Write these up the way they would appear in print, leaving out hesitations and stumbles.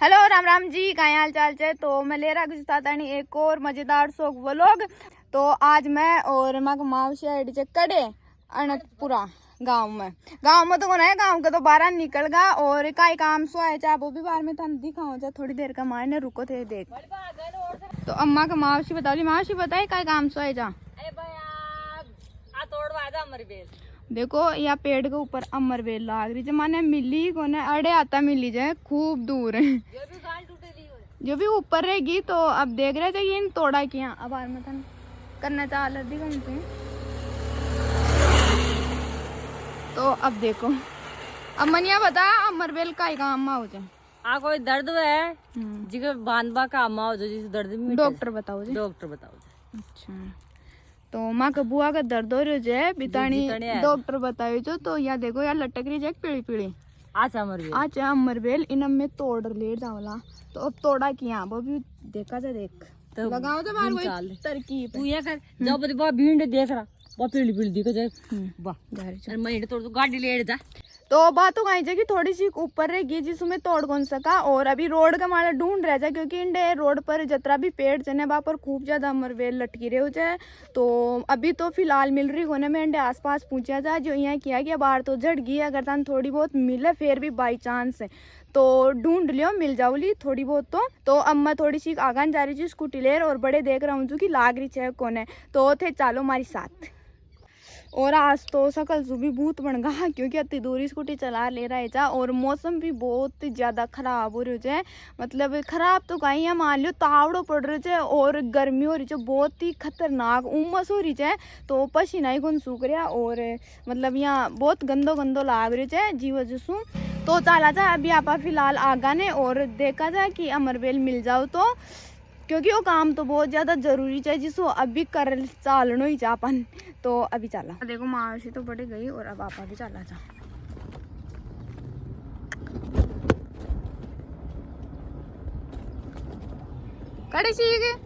Hello Ram Ram ji, का हाल चाल है। तो मैं ले रहा गुजरातानी एक और मजेदार शौक व्लॉग। तो आज मैं और मावशी आईडी चेक कड़े अनंतपुरा गांव में तो कौन है, गांव के तो बाहर निकल गा और काई काम सो आए चाहे वो भी बाहर में था दिखाओ जा थोड़ी देर का मारने रुको थे देख। तो अम्मा का मावशी बताओ, मावशी बताए काई काम सो आए जा। देखो यहाँ पेड़ के ऊपर अमर बेल लाग रही है, माने मिली कोने अड़े आता मिली जाए खूब दूर है जो भी ऊपर रहेगी। तो अब देख रहे थे इन तोड़ा किया अब आर में करना चाह लगी कौन से। तो अब देखो अब मनिया बता अमर बेल का काम हो जाए आ कोई दर्द है जिके बांधवा काम हो जो जिस दर्द में डॉक्टर बताओ जी। डॉक्टर बताओ। अच्छा तो माँ का बुआ का दर्द हो रही है बितानी डॉक्टर बताओ जो। तो यहाँ देखो यार लटक रही है पीली पीली अच्छा अमरबेल इन में तोड़ ले जावला। तो अब तोड़ा किया वो भी देखा जा देख तो लगाओ तो बार वही तरकीब तू ये कर जाओ बड़ी बा भीड़ देख रहा बा पीली पीली दिख जाए वाह अरे मैं तोड़ तो गाड़ी ले जा। तो बात तो कहीं कि थोड़ी सी ऊपर रहेगी जिसमें तोड़ कौन सका और अभी रोड का माला ढूंढ रह जाए क्योंकि इंडे रोड पर जतरा भी पेड़ चने वहाँ पर खूब ज्यादा अमरबेल लटकी रहे हो जाए। तो अभी तो फिलहाल मिल रही होने में इंडे आसपास पूछा जाए जो यहाँ किया गया बाहर तो झड़ गई अगर तन थोड़ी बहुत मिले फिर भी बाई चांस है तो ढूंढ लियो मिल जाओली थोड़ी बहुत। तो अब मैं थोड़ी सी आगान जा रही थी स्कूटी ले और बड़े देख रहा हूँ जो कि लाग रही है कौन है तो थे चालो हमारी साथ। और आज तो सकल भी भूत बन गया क्योंकि अति दूरी स्कूटी चला ले रहा है जा और मौसम भी बहुत ज़्यादा खराब हो रही है। मतलब खराब तो कहीं है मान लो तावड़ो पड़ रही है और गर्मी हो रही है बहुत ही खतरनाक उमस हो रही है तो पसीना ही गुन सूख रहा और मतलब यहाँ बहुत गंदो गंदो लाग रही है जी वजह से। तो चला जा अभी आप फिलहाल आगा ने और देखा जाए कि अमरबेल मिल जाओ तो क्योंकि वो काम तो बहुत ज़्यादा जरूरी है जिसको अभी कर चालनो ही चापन। तो अभी चला देखो मावशी तो बड़ी गई और अब आप भी चला जा। कड़ी सीख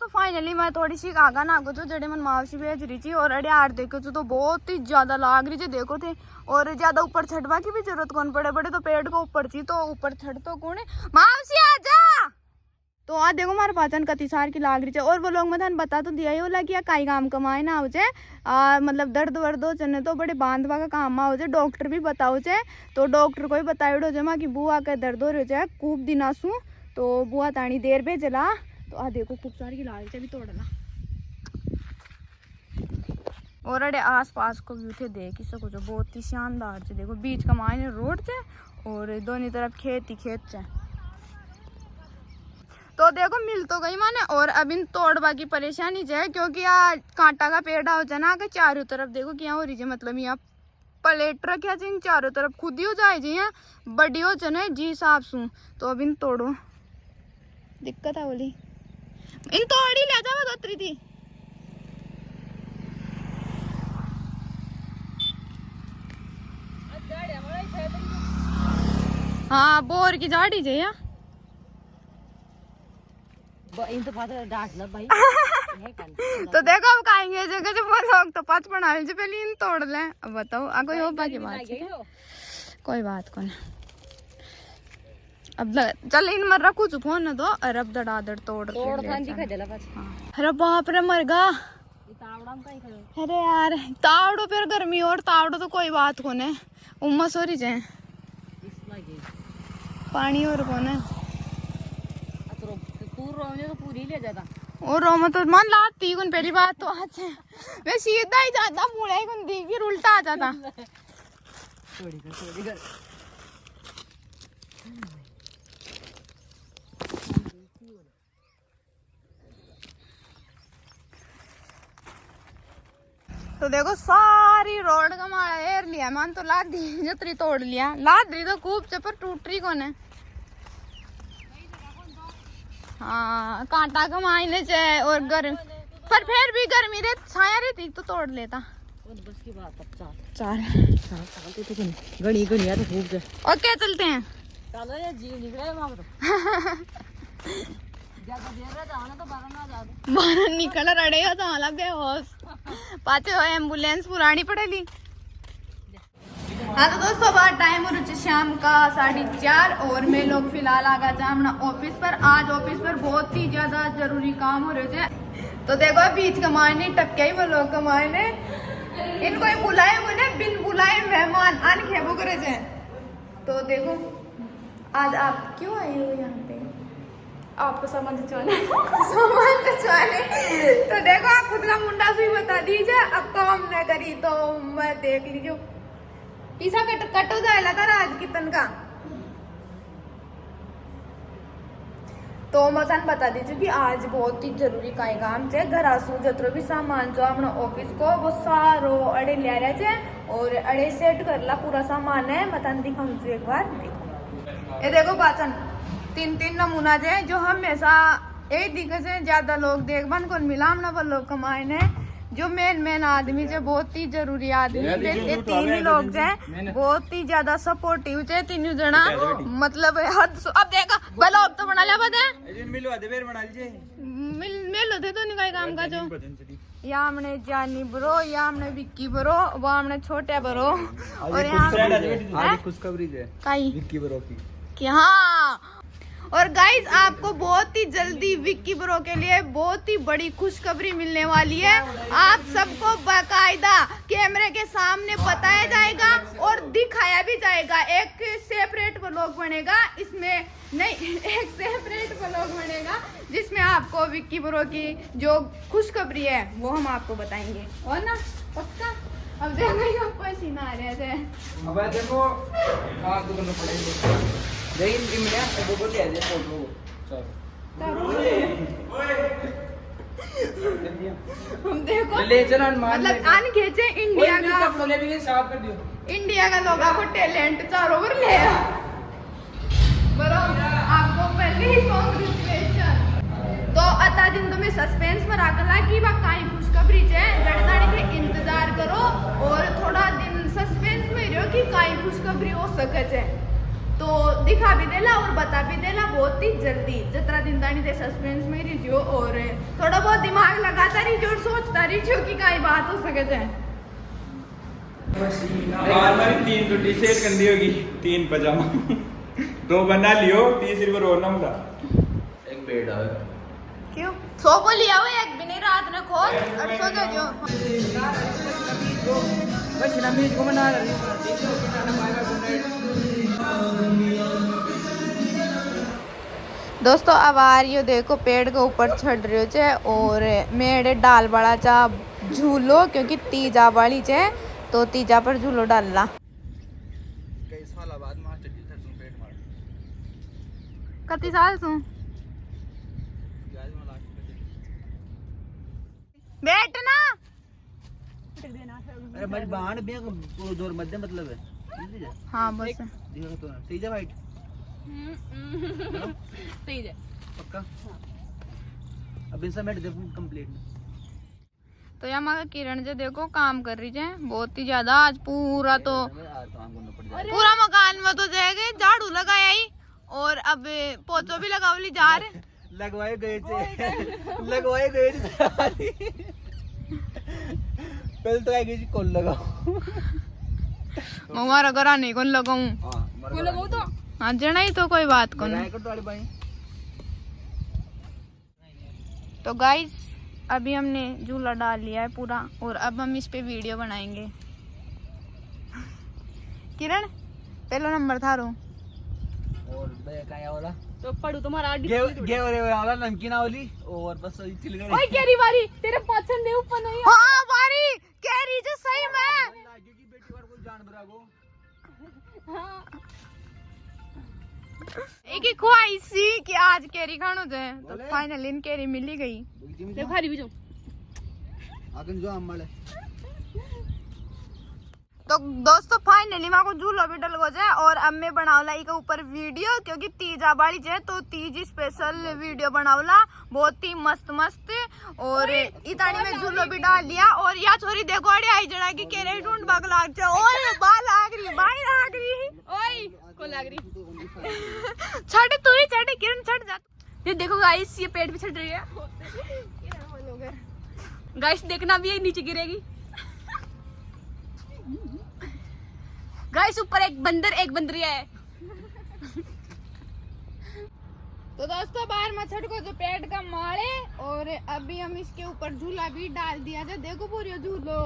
तो फाइनली मैं थोड़ी सी आगा ना आगो जो जड़े मन मावशी भेज रही थी और अड़े आर देखो तो बहुत ही ज्यादा लाग रही थी देखो थे और ज्यादा ऊपर छठवा की भी जरूरत कौन पड़े बड़े तो पेड़ को ऊपर थी तो ऊपर छठ तो कौन है मावशी आ जा। तो आज देखो हमारे पाचन कति सार की लाग रही है और वो लोग मैं बता तो दिया ही होला कि काई काम कमाए ना हो जाए मतलब दर्द वर्द हो चने तो बड़े बांधवा का काम हो जाए डॉक्टर भी बताओ जाए। तो डॉक्टर को ही बताओ हो जाए कि बुआ का दर्द हो रही है खूब दिन आसू तो बुआ तानी देर भेजला। तो आ देखो खूब सारी की लाग रही भी तोड़ना और अरे आस पास को व्यू थे देख ही सको जो बहुत ही शानदार है। देखो बीच का मायने रोड है और दोनों तरफ खेत ही खेत है। तो देखो मिल तो गई माने और अब इन तोड़वा की परेशानी है क्योंकि यहाँ कांटा का पेड़ हो जाए ना चारों तरफ देखो क्या हो रही है मतलब यहाँ प्लेट रखा इन चारों तरफ खुद ही हो जाए जी यहाँ बड़ी हो जाए जी हिसाब से। तो अब इन तोड़ो दिक्कत है बोली इन तोड़ी ले जा बतरी थी। हाँ बोर की झाड़ी जे यहाँ तो देखो अब खाएंगे जगह जब वो लोग तो पाँच बना ले पहले इन तोड़ ले। अब बताओ कोई हो बाकी बात कोई बात कौन अब चल इन मर रखू चुको न तो अरब दड़ादड़ तोड़ अरे बाप रे मर गा। अरे यार तावड़ो फिर गर्मी और तावड़ो तो कोई बात कौन है उमस हो रही है पानी और कौन है तो पूरी ले जाता और रोमा तो मान लाती कौन पहली बात तो आज मैं सीधा ही जाता मुड़ा ही कौन दी फिर उल्टा आ जाता। थोड़ी कर तो देखो सारी रोड का मारा एर लिया मान तो लाद दी जतरी तोड़ लिया लाद रही तो खूब से पर टूट रही कौन है। हाँ कांटा का मायने से और गर्म पर फिर भी गर्मी रे छाया रहती तो तोड़ लेता बस की बात अब चार तो गणी गणी तो खूब ओके चलते हैं चलो ये जीव निकला है वहां तो ज्यादा देर रहा जाना तो बाहर निकल रड़े हो तो लग गए होश पाचे हो एम्बुलेंस पुरानी पड़ेली हाँ तो दोस्तों अब टाइम हो रहा है शाम का 4:30 और मैं लोग फिलहाल आ गया अपना ऑफिस पर। आज ऑफिस पर बहुत ही ज्यादा जरूरी काम हो रहे थे। तो देखो बीच कमाने टपके ही वो लोग कमाने इनको ही बुलाए बोले बिन बुलाए मेहमान आन खेबो करे थे। तो देखो आज आप क्यों आए हो यहाँ पे? आपको सामान खिंचवाना सामान खिंचवाने। तो देखो आप खुद का मुंडा सुई बता दीजिए। अब काम न करी तो मैं देख लीजिए पीसा कटो जाएगा था आज कितन का। तो मसान बता दीजिए कि आज बहुत ही जरूरी काई काम छे। घर आसू जतरो भी सामान जो अपना ऑफिस को वो सारो अड़े ले रहे थे और अड़े सेट करला पूरा सामान है। मतन दिखाऊं एक बार देखो। ये देखो पाचन 3 नमूना जे जो हमेशा एक दिखे से ज्यादा लोग देखभाल को मिलाम ना वो लोग कमाए ने जो मेन आदमी जे बहुत ही जरूरी आदमी ये 3 ही लोग जे बहुत ही ज्यादा सपोर्टिव जे 3 जना मतलब हद अब देखा भला अब तो बना लिया बता मिलवा दे फिर बना लीजिए मिल होते तो नहीं काम का जो या हमने जानी ब्रो या हमने विक्की ब्रो वो हमने छोटे ब्रो और यहाँ खुशखबरी है काई विक्की ब्रो की। हाँ और गाइज आपको बहुत ही जल्दी विक्की ब्रो के लिए बहुत ही बड़ी खुशखबरी मिलने वाली है। आप सबको बाकायदा कैमरे के सामने बताया जाएगा और दिखाया भी जाएगा। एक सेपरेट व्लॉग बनेगा इसमें नहीं एक सेपरेट व्लॉग बनेगा जिसमें आपको विक्की ब्रो की जो खुशखबरी है वो हम आपको बताएंगे। और ना पक्का अब देखो पसीना आ रहे थे। अब देखो हां तो करना पड़ेगा नहीं मिला वो बोल दिया फोटो हम देखो ले चलो मतलब आन खींचे इंडिया का इंडिया का लोगों को टैलेंट चारों ओर ले बरो आपको पहले ही कांग्रेचुलेशन। तो अता दिन तुम्हें सस्पेंस में रखला कि बा काई खुशखबरी है लड़ताड़ी के इंतजार करो और थोड़ा दिन सस्पेंस में रहो कि काई खुशखबरी हो सके है। तो दिखा भी देला और बता भी देला बहुत ही जल्दी जितना दिन दानी दे सस्पेंस में रहियो और थोड़ा बहुत दिमाग लगाता रहियो और सोचता रहियो कि काई बात हो सके है। हमारी 3 तो टी-शर्ट कंदी होगी 3 पजामा 2 बना लियो तीसरी बार और ना होगा एक बेड आवे क्यों सो को लिया हो एक भी नहीं रात में खोल और सो दे दियो बस नमीज को मना रही हूं। दोस्तों अब आ रही हो देखो पेड़ के ऊपर चढ़ रही हो चे और मेरे डाल बड़ा चा झूलो क्योंकि तीजा वाली चे तो तीजा पर झूलो डालना कई साल बाद मास्टर जी सर तुम पेट मार कति साल सु बैठ ना अरे मेरी बाण भी पूरा जोर मध्य मतलब है हाँ बस देखो तो सही है भाई सही है पक्का अब इनसे मैं कंप्लीट तो यहाँ मगर किरण जी देखो काम कर रही है बहुत ही ज्यादा। आज पूरा तो पूरा मकान में तो जाएगा झाड़ू लगाया ही और अब पोछो भी लगावली जा रहे लगवाए गए थे लगवाए गए थे पहले तो आएगी जी कौन लगाओ हमारा घर नहीं कौन लगाऊं कोई लगाओ तो हाँ जना ही तो कोई बात कौन। तो गाइस अभी हमने झूला डाल लिया है पूरा और अब हम इस पे वीडियो बनाएंगे। किरण पहला नंबर था रो और क्या वाला तो पढ़ू तुम्हारा गे वाला नमकीन वाली और बस चिल गई। ओए केरी वाली तेरे पसंद है ऊपर नहीं हाँ बारी कैरी जो सही में लागे की बेटी वार कोई जानवर आगो हां एक ही ख्वाहिश सी कि आज कैरी खानो जाए तो फाइनली इन कैरी मिल ही गई। देखो खाली भी जो आगन जो अम्माले तो दोस्तों फाइनली माँ को झूलो भी डल गो जाए और अब मैं बनावला के ऊपर वीडियो क्योंकि तीजा बाड़ी जाए तो तीज स्पेशल वीडियो बनावला बहुत ही मस्त मस्त और इतानी में झूलो भी डाल लिया। और या छोरी देखो अड़ी आई जड़ा की केरे ढूंढ बाग लाग जाए और बाल लाग रही बाई लाग रही ओए को लग रही छड़ तू ही छड़ किरण छड़ जा। ये देखो गाइस ये पेट पे चढ़ रही है गाइस देखना भी है नीचे गिरेगी। गाइस ऊपर एक बंदरिया है। तो दोस्तों बाहर मच्छर को जो पेट का मार है और अभी हम इसके ऊपर झूला भी डाल दिया था। देखो पूरी झूलो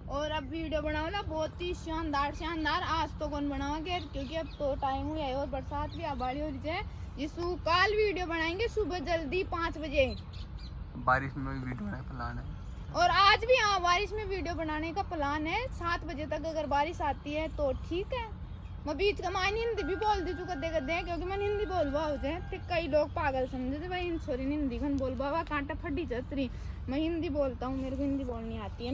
और अब वीडियो बनाओ ना बहुत ही शानदार। आज तो कौन बनाओगे क्योंकि अब तो टाइम हुआ है और बरसात भी आबाड़ी हो रही है। जिसको कल वीडियो बनाएंगे सुबह जल्दी 5 बजे। बारिश में भी वीडियो बनाने का प्लान है और आज भी हाँ बारिश में वीडियो बनाने का प्लान है। 7 बजे तक अगर बारिश आती है तो ठीक है। मैं बीच का मान हिंदी भी बोल दी चुका दे क्योंकि मैं हिंदी बोलवा हो जाए तो कई लोग पागल समझे थे भाई सॉरी हिंदी खन बोलवा कांटा फटी चतरी। मैं हिंदी बोलता हूँ, मेरे को हिंदी बोलनी आती है।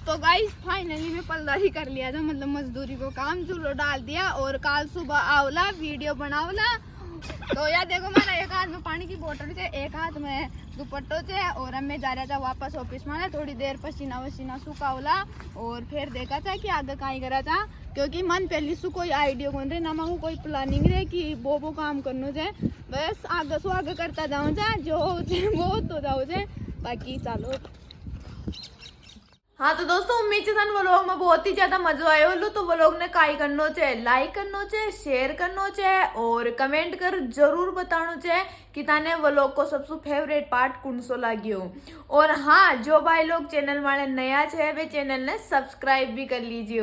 तो गाइस फाइनली मैं पलदारी कर लिया था, मतलब मजदूरी को काम चूल्हो डाल दिया और कल सुबह आवला वीडियो बनावला। तो यार देखो मेरा एक हाथ में पानी की बोतल से एक हाथ में दुपट्टो से और अब मैं जा रहा था वापस ऑफिस में। थोड़ी देर पसीना वसीना सुखावला और फिर देखा था कि आगे कहीं करा था क्योंकि मन पहले से कोई आइडिया कौन रहे ना मैं कोई प्लानिंग रहे कि वो काम करना जाए। बस आगे से आगे करता जाऊँ जाए जो हो जाए वो तो जाओ जाए बाकी चलो। हाँ तो दोस्तों उम्मीद है वो लोग में बहुत ही ज्यादा मजा आयो लो। तो वो लोग ने काई करना चाहे लाइक करना चाहे शेयर करना चाहे और कमेंट कर जरूर बताना चाहे कि ताने वो लोग को सबसे फेवरेट पार्ट कौन सो लागियो। और हाँ जो भाई लोग चैनल वाले नया है वे चैनल ने सब्सक्राइब भी कर लीजिए।